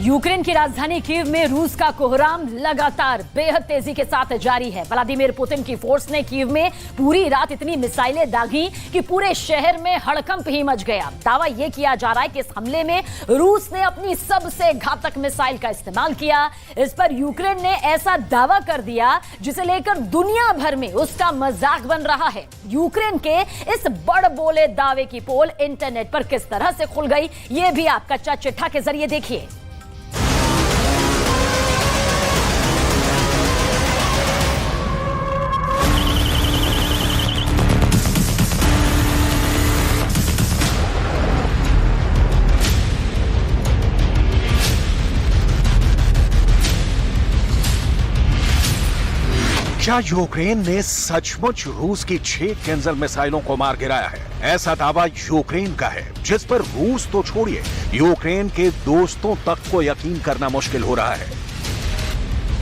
Ukraine की राजधानी Kyiv में रूस का कोहराम लगातार बेहद तेजी के साथ जारी है। व्लादिमीर पुतिन की फोर्स ने कीव में पूरी रात इतनी मिसाइलें दागी कि पूरे शहर में हड़कंप ही मच गया। दावा यह किया जा रहा है कि इस हमले में रूस ने अपनी सबसे घातक मिसाइल का इस्तेमाल किया। इस पर यूक्रेन ने ऐसा दावा कर दिया जिसे लेकर दुनिया भर में उसका मजाक बन रहा है। यूक्रेन के इस बड़बोले दावे की पोल इंटरनेट पर किस तरह से खुल गई, यह भी आप कच्चा चिट्ठा के जरिए देखिए। क्या यूक्रेन ने सचमुच रूस की 6 केन्जल मिसाइलों को मार गिराया है? ऐसा दावा यूक्रेन का है, जिस पर रूस तो छोड़िए, यूक्रेन के दोस्तों तक को यकीन करना मुश्किल हो रहा है।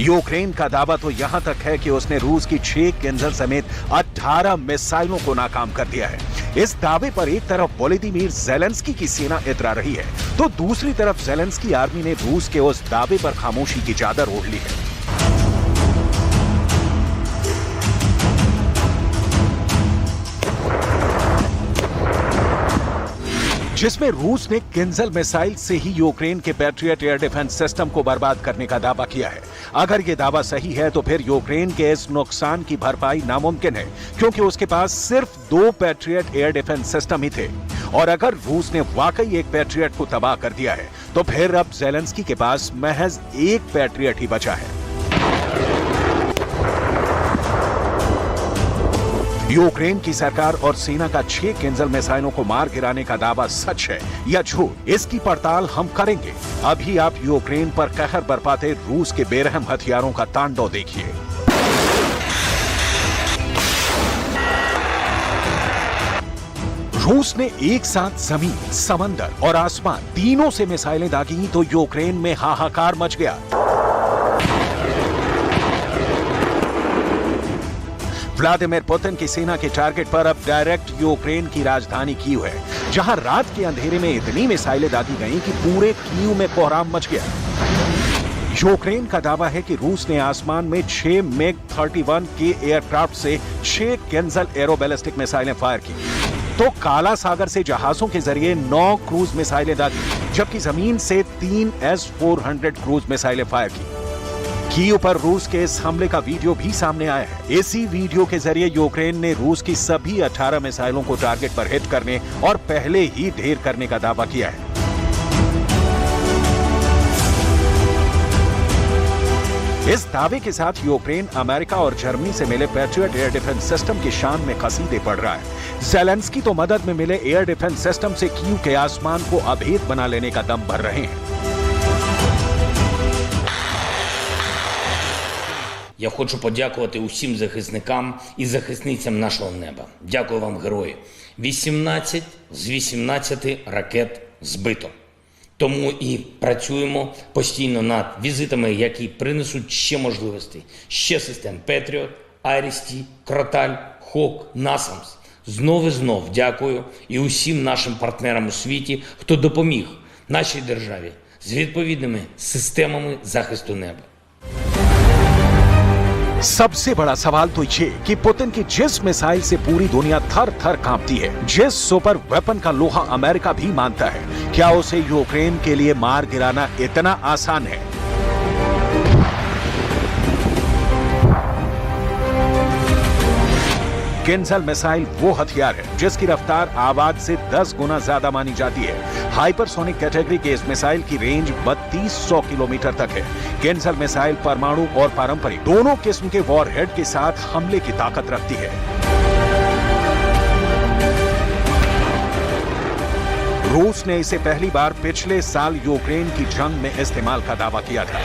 यूक्रेन का दावा तो यहां तक है कि उसने रूस की 6 केन्जल समेत 18 मिसाइलों को नाकाम कर दिया है। इस दावे पर एक तरफ वोलोदिमीर ज़ेलेंस्की की सेना इतरा रही है, तो दूसरी तरफ ज़ेलेंस्की आर्मी ने रूस के उस दावे पर खामोशी की चादर ओढ़ ली है, जिसमें रूस ने केन्जल मिसाइल से ही यूक्रेन के पैट्रियट एयर डिफेंस सिस्टम को बर्बाद करने का दावा किया है। अगर यह दावा सही है तो फिर यूक्रेन के इस नुकसान की भरपाई नामुमकिन है, क्योंकि उसके पास सिर्फ 2 पैट्रियट एयर डिफेंस सिस्टम ही थे। और अगर रूस ने वाकई एक पैट्रियट को तबाह कर दिया है तो फिर अब ज़ेलेंस्की के पास महज एक पैट्रियट ही बचा है। यूक्रेन की सरकार और सेना का 6 केन्जल मिसाइलों को मार गिराने का दावा सच है या झूठ, इसकी पड़ताल हम करेंगे। अभी आप यूक्रेन पर कहर बरपाते रूस के बेरहम हथियारों का तांडव देखिए। रूस ने एक साथ जमीन, समंदर और आसमान तीनों से मिसाइलें दागी तो यूक्रेन में हाहाकार मच गया। व्लादिमीर पुतिन की सेना के टारगेट पर अब डायरेक्ट यूक्रेन की राजधानी कीव है, जहां रात के अंधेरे में इतनी मिसाइलें दागी गईं कि पूरे कीव में कोहराम मच गया। यूक्रेन का दावा है कि रूस ने आसमान में 6 MiG-31 के एयरक्राफ्ट से 6 केन्जल एरोबैलिस्टिक मिसाइलें फायर की, तो काला सागर से जहाजों के जरिए 9 क्रूज मिसाइलें दागी, जबकि जमीन से 3 S-400 क्रूज मिसाइलें फायर की। कीव पर रूस के इस हमले का वीडियो भी सामने आया है। इसी वीडियो के जरिए यूक्रेन ने रूस की सभी 18 मिसाइलों को टारगेट पर हिट करने और पहले ही ढेर करने का दावा किया है। इस दावे के साथ यूक्रेन अमेरिका और जर्मनी से मिले पैट्रियट एयर डिफेंस सिस्टम की शान में कसीदे पढ़ रहा है। ज़ेलेंस्की तो मदद में मिले एयर डिफेंस सिस्टम से कीव के आसमान को अभेद बना लेने का दम भर रहे हैं। Я хочу подякувати усім захисникам і захисницям нашого неба. Дякую вам, герої. 18 з 18 ракет збито. Тому і працюємо постійно над візитами, які принесуть ще можливостей. Ще систем Петріот, Айріс-Т, Кроталь, Хок, Насамс. Знов і знов дякую і усім нашим партнерам у світі, хто допоміг нашій державі з відповідними системами захисту неба. सबसे बड़ा सवाल तो ये कि पुतिन की जिस मिसाइल से पूरी दुनिया थर थर कांपती है, जिस सुपर वेपन का लोहा अमेरिका भी मानता है, क्या उसे यूक्रेन के लिए मार गिराना इतना आसान है? केन्जल मिसाइल वो हथियार है जिसकी रफ्तार आवाज से 10 गुना ज्यादा मानी जाती है। हाइपरसोनिक कैटेगरी के इस मिसाइल की रेंज 3200 किलोमीटर तक है। केन्जल मिसाइल परमाणु और पारंपरिक दोनों किस्म के वॉरहेड के साथ हमले की ताकत रखती है। रूस ने इसे पहली बार पिछले साल यूक्रेन की जंग में इस्तेमाल का दावा किया था।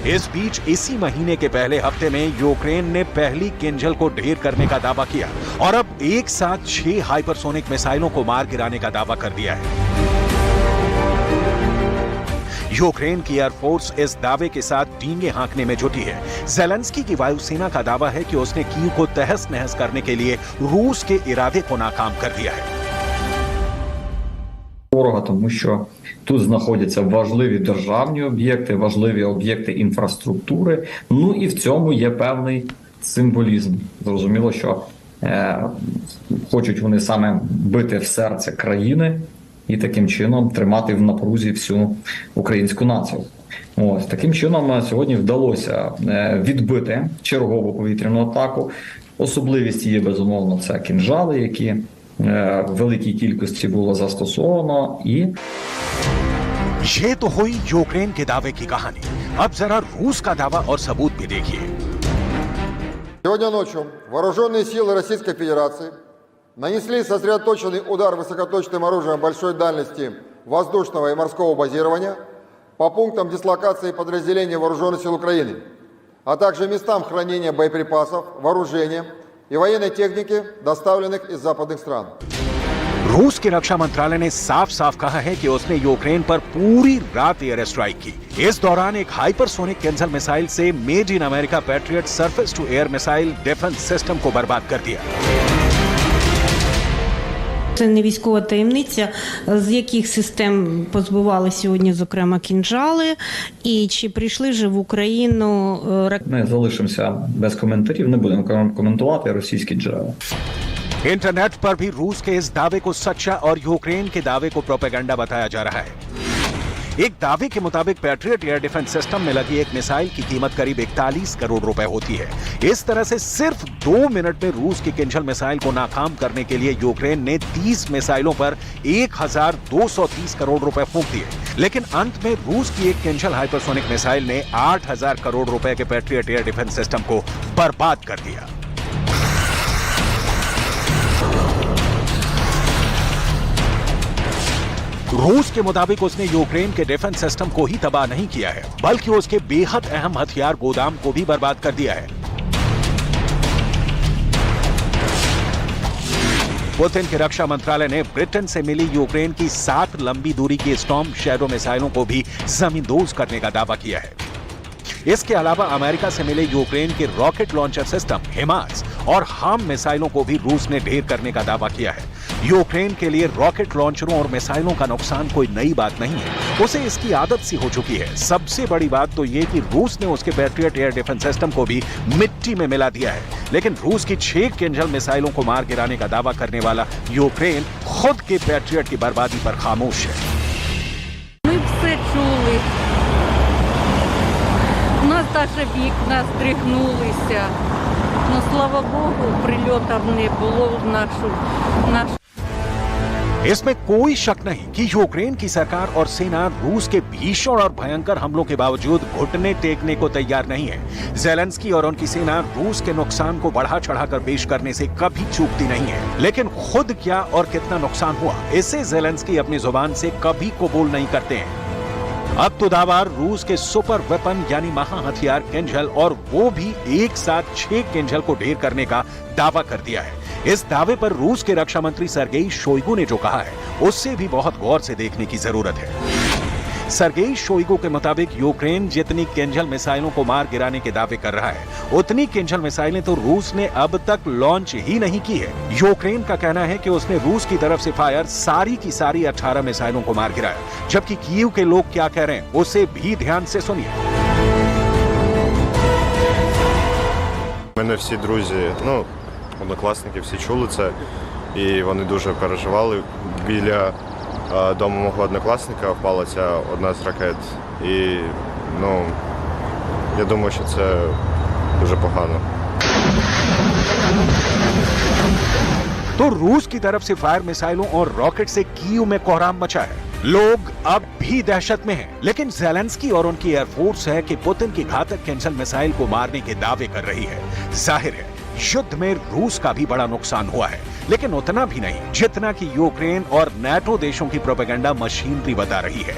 इस बीच इसी महीने के पहले हफ्ते में यूक्रेन ने पहली केन्जल को ढेर करने का दावा किया और अब एक साथ 6 हाइपरसोनिक मिसाइलों को मार गिराने का दावा कर दिया है। यूक्रेन की एयरफोर्स इस दावे के साथ डींगे हाँकने में जुटी है। ज़ेलेंस्की की वायुसेना का दावा है कि उसने कीव को तहस नहस करने के लिए रूस के इरादे को नाकाम कर दिया है। ворога, тому що тут знаходяться важливі державні об'єкти, важливі об'єкти інфраструктури. Ну і в цьому є певний символізм. Зрозуміло, що хочуть вони саме бити в серце країни і таким чином тримати в напрузі всю українську націю. Ось таким чином сьогодні вдалося відбити чергову повітряну атаку. Особливість є, безумовно, це кінжали, які в великій кількості було застосовано. І ये तो हुई यूक्रेन के दावे की कहानी। अब जरा रूस का दावा और सबूत भी देखिए। Сегодня ночью вооруженные силы Российской Федерации нанесли сосредоточенный удар высокоточным оружием большой дальности воздушного и морского базирования по пунктам дислокации подразделений вооруженных сил Украины, а также местам хранения боеприпасов, вооружения и военной техники, доставленных из западных стран. रूस की रक्षा मंत्रालय ने साफ साफ कहा है कि उसने यूक्रेन पर पूरी रात एयर स्ट्राइक की। इस दौरान एक हाइपरसोनिक केंजल मिसाइल से made in America Patriot surface to air missile defence system को बर्बाद कर दिया। Це не військова таємниця, з яких систем позбивали сьогодні, зокрема, кінжали, і чи прийшли вже в Україну ракети? ми залишимося без коментарів, не будемо коментувати російські джерела. इंटरनेट पर भी रूस के इस दावे को सच्चा और यूक्रेन के दावे को प्रोपेगेंडा बताया जा रहा है। एक दावे के मुताबिक पैट्रियट एयर डिफेंस सिस्टम में लगी एक मिसाइल की कीमत करीब 41 करोड़ रुपए होती है। इस तरह से सिर्फ 2 मिनट में रूस की किंजल मिसाइल को नाकाम करने के लिए यूक्रेन ने 30 मिसाइलों पर 1230 करोड़ रुपए फूंक दिए। लेकिन अंत में रूस की एक किंजल हाइपरसोनिक मिसाइल ने 8000 करोड़ रुपए के पैट्रियट एयर डिफेंस सिस्टम को बर्बाद कर दिया। रूस के मुताबिक उसने यूक्रेन के डिफेंस सिस्टम को ही तबाह नहीं किया है, बल्कि उसके बेहद अहम हथियार गोदाम को भी बर्बाद कर दिया है। पुतिन के रक्षा मंत्रालय ने ब्रिटेन से मिली यूक्रेन की 7 लंबी दूरी की स्टॉर्म शैडो मिसाइलों को भी जमींदोज करने का दावा किया है। इसके अलावा अमेरिका से मिले यूक्रेन के रॉकेट लॉन्चर सिस्टम हिमार्स और हार्म मिसाइलों को भी रूस ने ढेर करने का दावा किया है। यूक्रेन के लिए रॉकेट लॉन्चरों और मिसाइलों का नुकसान कोई नई बात नहीं है, उसे इसकी आदत सी हो चुकी है। सबसे बड़ी बात तो ये कि रूस ने उसके पैट्रियट एयर डिफेंस सिस्टम को भी मिट्टी में मिला दिया है। लेकिन रूस की 6 किंजल मिसाइलों को मार गिराने का दावा करने वाला यूक्रेन खुद के पैट्रियट की बर्बादी पर खामोश है। Ми все чули. У нас навіть вікна здригнулися. Ну, слава Богу, прильотів не було в нашу. इसमें कोई शक नहीं कि यूक्रेन की सरकार और सेना रूस के भीषण और भयंकर हमलों के बावजूद घुटने टेकने को तैयार नहीं है। ज़ेलेंस्की और उनकी सेना रूस के नुकसान को बढ़ा चढ़ाकर पेश करने से कभी चूकती नहीं है, लेकिन खुद क्या और कितना नुकसान हुआ, इसे ज़ेलेंस्की अपनी जुबान से कभी कबूल नहीं करते हैं। अब तो दावा रूस के सुपर वेपन यानी महा हथियार किंजल, और वो भी एक साथ 6 किंजल को ढेर करने का दावा कर दिया है। इस दावे पर रूस के रक्षा मंत्री सर्गेई शोइगु ने जो कहा है, उससे भी बहुत गौर से देखने की जरूरत है। सर्गेई शोइगु के मुताबिक यूक्रेन जितनी किंजल मिसाइलों को मार गिराने के दावे कर रहा है, उतनी किंजल मिसाइलें तो रूस ने अब तक लॉन्च ही नहीं की है। यूक्रेन का कहना है कि उसने रूस की तरफ से फायर सारी की सारी 18 मिसाइलों को मार गिराया। जबकि कीव के लोग क्या कह रहे हैं, उसे भी ध्यान से सुनिए। У мене всі друзі, однокласники, всі чули це, і вони дуже переживали. Біля дому мого однокласника впала ця одна з ракет. І, я думаю, що це дуже погано. तो रूस की तरफ से फायर मिसाइलों और रॉकेट से कीव में कोहराम मचा है। लोग अब भी दहशत में हैं, लेकिन ज़ेलेंस्की और उनकी एयरफोर्स है कि पुतिन की घातक किंजल मिसाइल को मारने के दावे कर रही है। जाहिर है युद्ध में रूस का भी बड़ा नुकसान हुआ है, लेकिन उतना भी नहीं जितना कि यूक्रेन और नाटो देशों की प्रोपेगेंडा मशीनरी बता रही है।